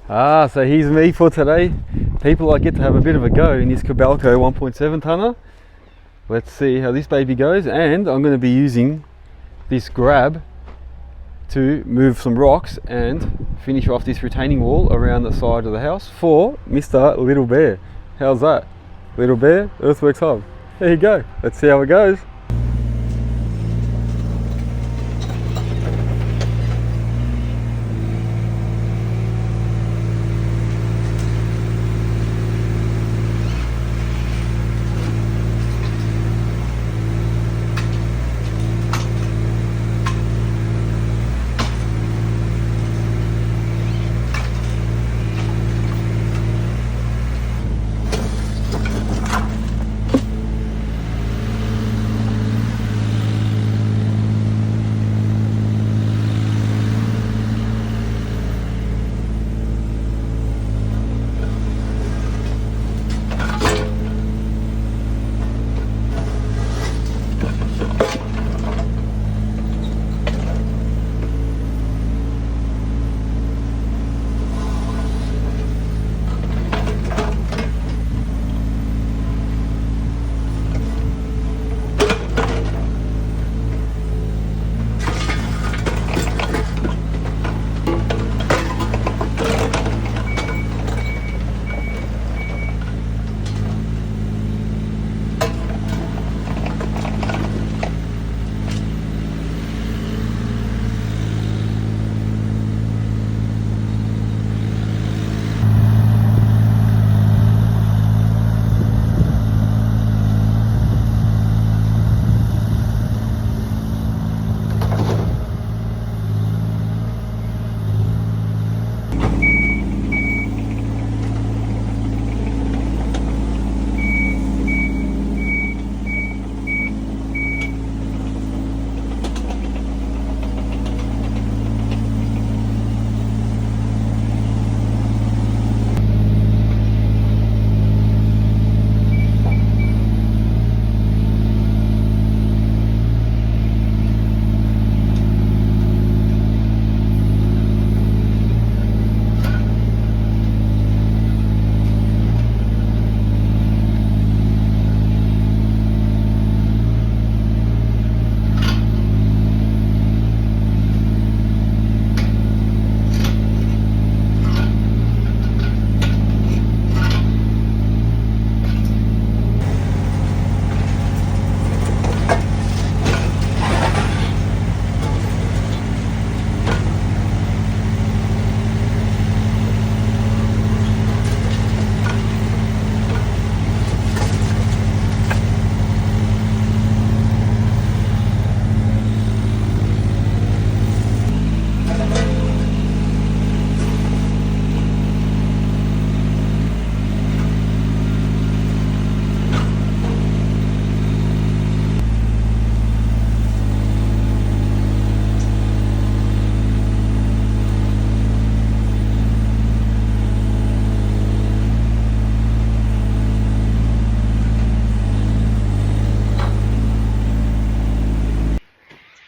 So here's me for today. People, I get to have a bit of a go in this Kobelco 1.7 tonner. Let's see how this baby goes, and I'm going to be using this grab to move some rocks and finish off this retaining wall around the side of the house for Mr. Little Bear. How's that? Little Bear, Earthworks Hub. There you go. Let's see how it goes.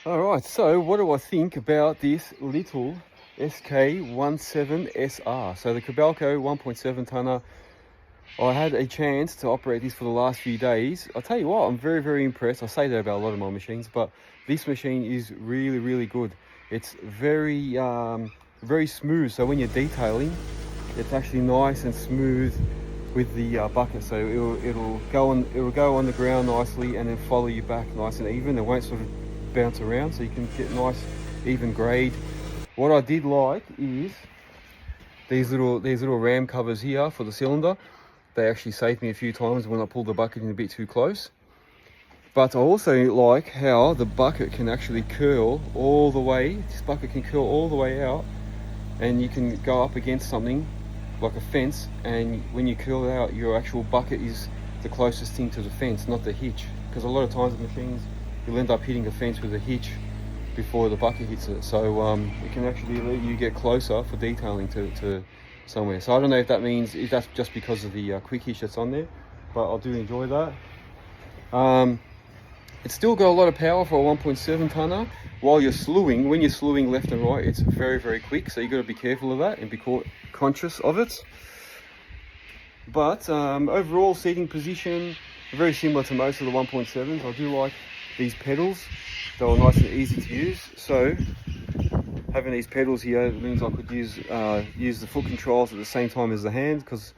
Alright, so what do I think about this little SK17SR? So the Kobelco 1.7 tonner, I had a chance to operate this for the last few days. I'll tell you what, I'm very, very impressed. I say that about a lot of my machines, but this machine is really, really good. It's very, very smooth. So when you're detailing, it's actually nice and smooth with the bucket. So it'll go on the ground nicely and then follow you back nice and even. It won't sort of bounce around, so you can get nice even grade. What I did like is these little ram covers here for the cylinder. They actually saved me a few times when I pulled the bucket in a bit too close. But I also like how the bucket can actually curl all the way. This bucket can curl all the way out, and you can go up against something like a fence, and when you curl out, your actual bucket is the closest thing to the fence, not the hitch. Because a lot of times with machines, you'll end up hitting a fence with a hitch before the bucket hits it. So it can actually let you get closer for detailing to somewhere. So I don't know if that means, if that's just because of the quick hitch that's on there, but I do enjoy that. It's still got a lot of power for a 1.7 tonner. while you're slewing, when you're slewing left and right, it's very, very quick. So you got to be careful of that and be conscious of it. But overall seating position, very similar to most of the 1.7s. I do like these pedals. They were nice and easy to use. So having these pedals here means I could use the foot controls at the same time as the hand, because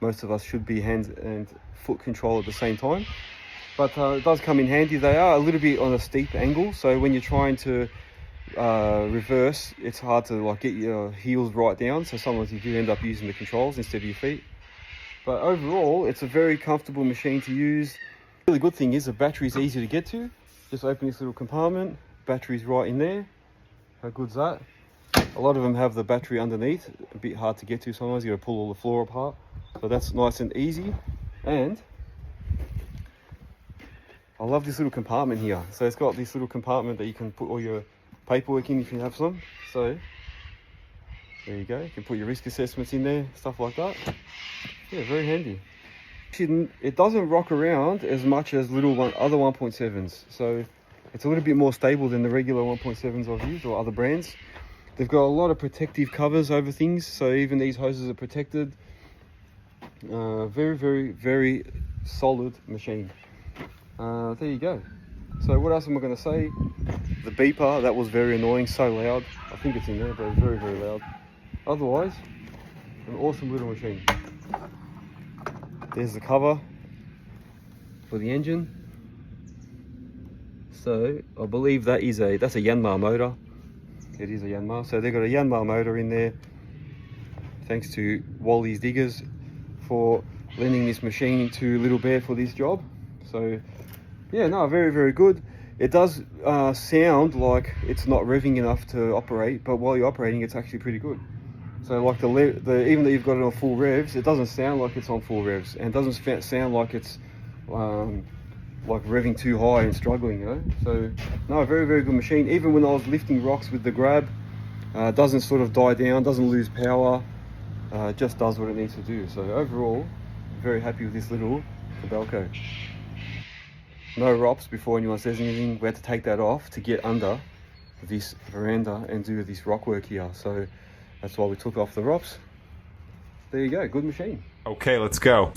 most of us should be hand and foot control at the same time. But it does come in handy. They are a little bit on a steep angle, so when you're trying to reverse, it's hard to like get your heels right down. So sometimes you do end up using the controls instead of your feet. But overall, it's a very comfortable machine to use. The really good thing is the battery is easy to get to. Just open this little compartment, battery's right in there. How good's that? A lot of them have the battery underneath, a bit hard to get to sometimes. You gotta pull all the floor apart. So that's nice and easy. And I love this little compartment here. So it's got this little compartment that you can put all your paperwork in if you have some. So there you go. You can put your risk assessments in there, stuff like that. Yeah, very handy. It doesn't rock around as much as other 1.7s. So it's a little bit more stable than the regular 1.7s I've used or other brands. They've got a lot of protective covers over things. So even these hoses are protected. Very, very, very solid machine. There you go. So what else am I going to say? The beeper, that was very annoying, so loud. I think it's in there, but it's very, very loud. Otherwise, an awesome little machine. There's the cover for the engine. So I believe that's a Yanmar motor. It is a Yanmar. So they've got a Yanmar motor in there. Thanks to Wally's Diggers for lending this machine to Little Bear for this job. So yeah, no, very, very good. It does sound like it's not revving enough to operate, but while you're operating, it's actually pretty good. So like even though you've got it on full revs, it doesn't sound like it's on full revs, and it doesn't sound like it's like revving too high and struggling, you know. So no, very, very good machine. Even when I was lifting rocks with the grab, doesn't sort of die down, doesn't lose power, just does what it needs to do. So overall, very happy with this little Kobelco. No ROPS before anyone says anything. We had to take that off to get under this veranda and do this rock work here. So that's why we took off the ROPS. There you go, good machine. Okay, let's go.